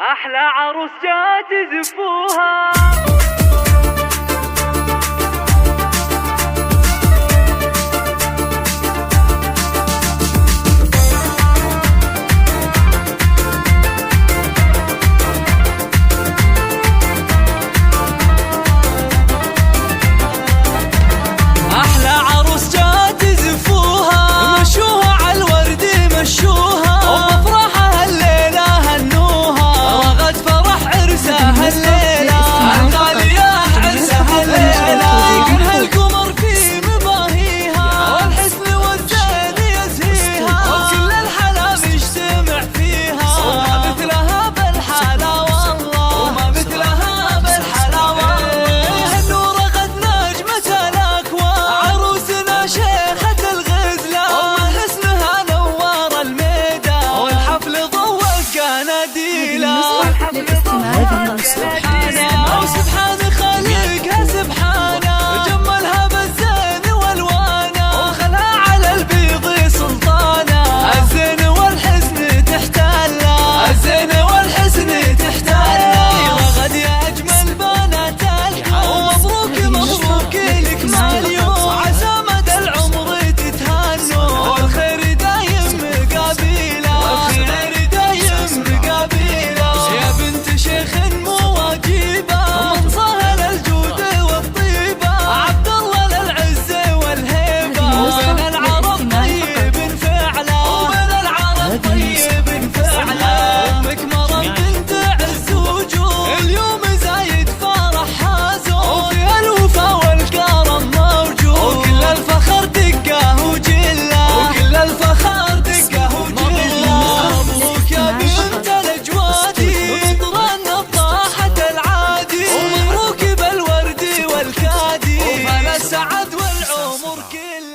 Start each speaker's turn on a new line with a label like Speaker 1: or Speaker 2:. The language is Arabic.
Speaker 1: أحلى عروس جات زفوها. سبحان خالقها سبحانه جملها بالزين والوانه وخلها على البيض سلطانه. الزين والحسن تحتاله الزين والحسن تحتاله. غد يا اجمل بنات الحور مبروك مبروك لك مليون عسى مدى العمر تتهنوا والخير دايم مقابله والخير دايم مقابله. يا بنت شيخ السعد والعمر كله.